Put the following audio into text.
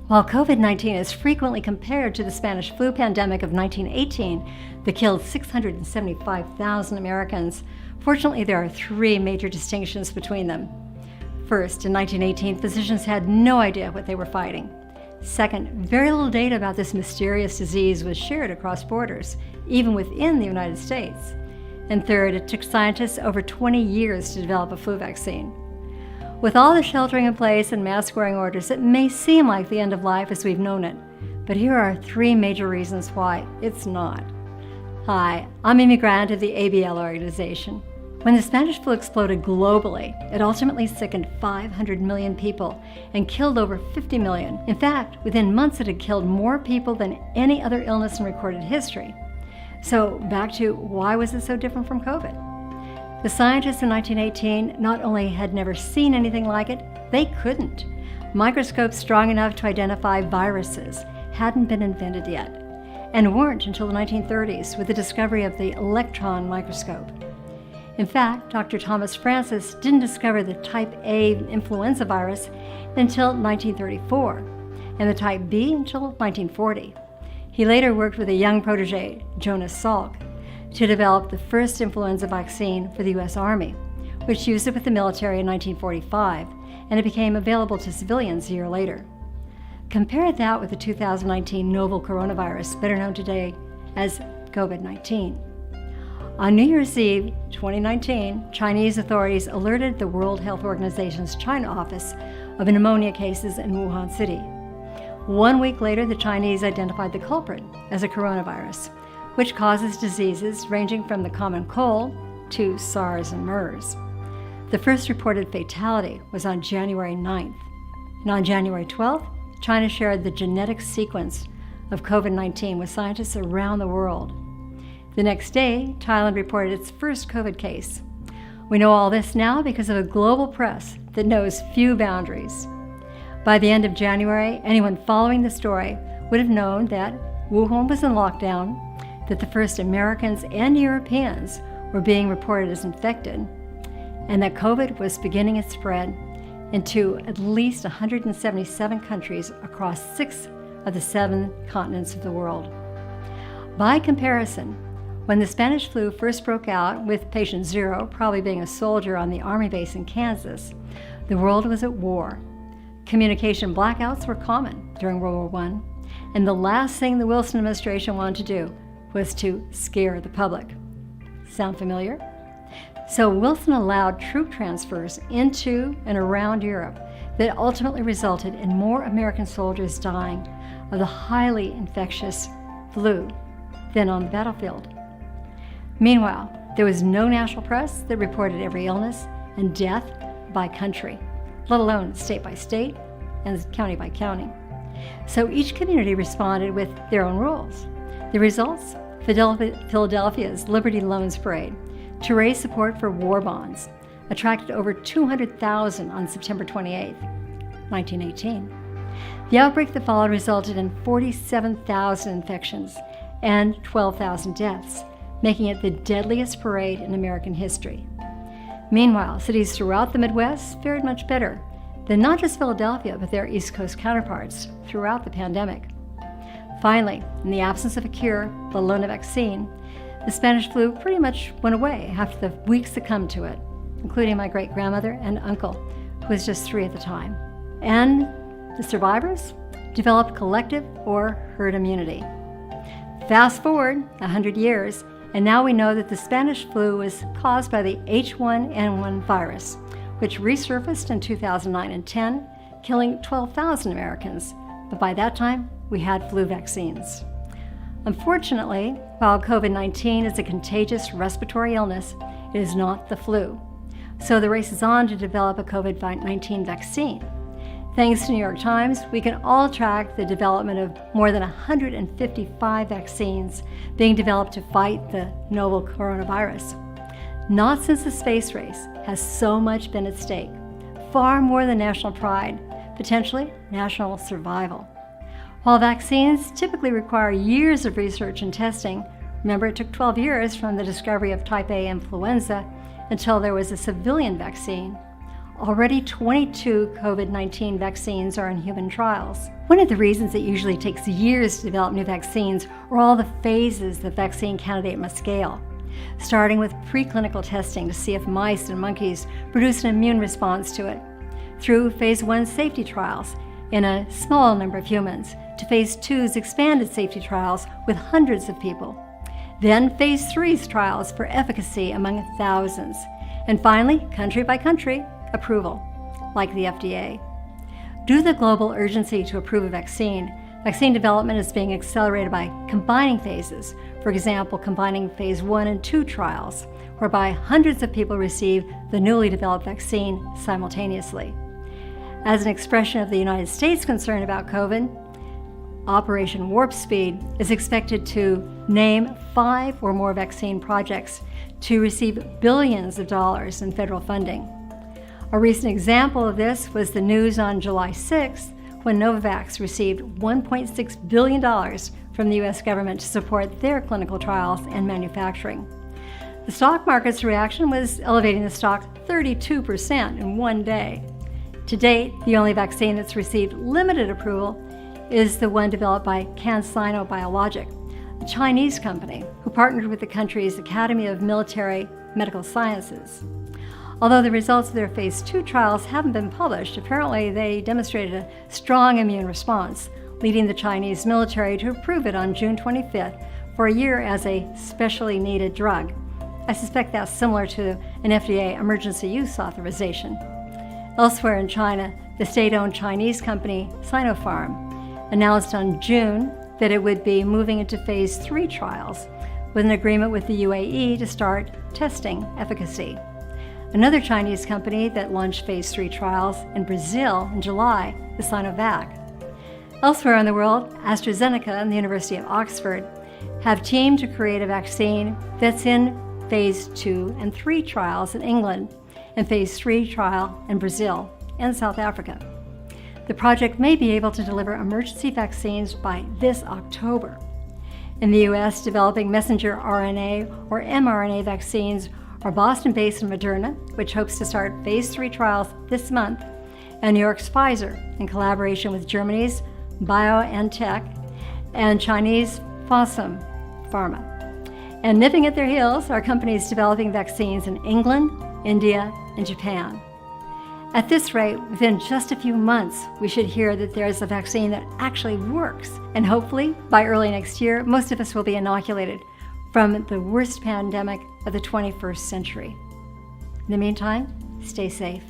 While COVID-19 is frequently compared to the Spanish flu pandemic of 1918 that killed 675,000 Americans, fortunately there are three major distinctions between them. First, in 1918, physicians had no idea what they were fighting. Second, very little data about this mysterious disease was shared across borders, even within the United States. And third, it took scientists over 20 years to develop a flu vaccine. With all the sheltering in place and mask-wearing orders, it may seem like the end of life as we've known it, but here are three major reasons why it's not. Hi, I'm Amy Grant of the ABL organization. When the Spanish flu exploded globally, it ultimately sickened 500 million people and killed over 50 million. In fact, within months it had killed more people than any other illness in recorded history. So back to why was it so different from COVID? The scientists in 1918 not only had never seen anything like it, they couldn't. Microscopes strong enough to identify viruses hadn't been invented yet, and weren't until the 1930s with the discovery of the electron microscope. In fact, Dr. Thomas Francis didn't discover the type A influenza virus until 1934, and the type B until 1940. He later worked with a young protege, Jonas Salk, to develop the first influenza vaccine for the U.S. Army, which used it with the military in 1945, and it became available to civilians a year later. Compare that with the 2019 novel coronavirus, better known today as COVID-19. On New Year's Eve 2019, Chinese authorities alerted the World Health Organization's China office of pneumonia cases in Wuhan City. 1 week later, the Chinese identified the culprit as a coronavirus, which causes diseases ranging from the common cold to SARS and MERS. The first reported fatality was on January 9th. And on January 12th, China shared the genetic sequence of COVID-19 with scientists around the world. The next day, Thailand reported its first COVID case. We know all this now because of a global press that knows few boundaries. By the end of January, anyone following the story would have known that Wuhan was in lockdown, that the first Americans and Europeans were being reported as infected, and that COVID was beginning its spread into at least 177 countries across 6 of the 7 continents of the world. By comparison, when the Spanish flu first broke out, with patient 0 probably being a soldier on the Army base in Kansas, the world was at war. Communication blackouts were common during World War I, and the last thing the Wilson administration wanted to do was to scare the public. Sound familiar? So Wilson allowed troop transfers into and around Europe that ultimately resulted in more American soldiers dying of the highly infectious flu than on the battlefield. Meanwhile, there was no national press that reported every illness and death by country, let alone state by state and county by county. So each community responded with their own rules. The results? Philadelphia's Liberty Loans Parade, to raise support for war bonds, attracted over 200,000 on September 28, 1918. The outbreak that followed resulted in 47,000 infections and 12,000 deaths, making it the deadliest parade in American history. Meanwhile, cities throughout the Midwest fared much better than not just Philadelphia, but their East Coast counterparts throughout the pandemic. Finally, in the absence of a cure, let alone a vaccine, the Spanish flu pretty much went away after the weeks that come to it, including my great-grandmother and uncle, who was just 3 at the time. And the survivors developed collective or herd immunity. Fast forward 100 years, and now we know that the Spanish flu was caused by the H1N1 virus, which resurfaced in 2009 and 10, killing 12,000 Americans. But by that time, we had flu vaccines. Unfortunately, while COVID-19 is a contagious respiratory illness, it is not the flu. So the race is on to develop a COVID-19 vaccine. Thanks to New York Times, we can all track the development of more than 155 vaccines being developed to fight the novel coronavirus. Not since the space race has so much been at stake, far more than national pride, potentially national survival. While vaccines typically require years of research and testing, remember it took 12 years from the discovery of type A influenza until there was a civilian vaccine, Already 22 COVID-19 vaccines are in human trials. One of the reasons it usually takes years to develop new vaccines are all the phases the vaccine candidate must scale, starting with preclinical testing to see if mice and monkeys produce an immune response to it, through phase 1 safety trials in a small number of humans, to phase 2's expanded safety trials with hundreds of people, then phase 3's trials for efficacy among thousands, and finally, country by country, approval, like the FDA. Due to the global urgency to approve a vaccine development is being accelerated by combining phases, for example, combining phase 1 and 2 trials, whereby hundreds of people receive the newly developed vaccine simultaneously. As an expression of the United States' concern about COVID, Operation Warp Speed is expected to name 5 or more vaccine projects to receive billions of dollars in federal funding. A recent example of this was the news on July 6th, when Novavax received $1.6 billion from the U.S. government to support their clinical trials and manufacturing. The stock market's reaction was elevating the stock 32% in one day. To date, the only vaccine that's received limited approval is the one developed by CanSino Biologic, a Chinese company who partnered with the country's Academy of Military Medical Sciences. Although the results of their phase 2 trials haven't been published, apparently they demonstrated a strong immune response, leading the Chinese military to approve it on June 25th for a year as a specially needed drug. I suspect that's similar to an FDA emergency use authorization. Elsewhere in China, the state-owned Chinese company Sinopharm announced on June that it would be moving into phase 3 trials with an agreement with the UAE to start testing efficacy. Another Chinese company that launched phase 3 trials in Brazil in July is Sinovac. Elsewhere in the world, AstraZeneca and the University of Oxford have teamed to create a vaccine that's in phase 2 and 3 trials in England and phase 3 trial in Brazil and South Africa. The project may be able to deliver emergency vaccines by this October. In the U.S., developing messenger RNA or mRNA vaccines are Boston-based Moderna, which hopes to start phase 3 trials this month, and New York's Pfizer, in collaboration with Germany's BioNTech and Chinese Fosun Pharma. And nipping at their heels are companies developing vaccines in England, India, and Japan. At this rate, within just a few months, we should hear that there's a vaccine that actually works. And hopefully, by early next year, most of us will be inoculated from the worst pandemic of the 21st century. In the meantime, stay safe.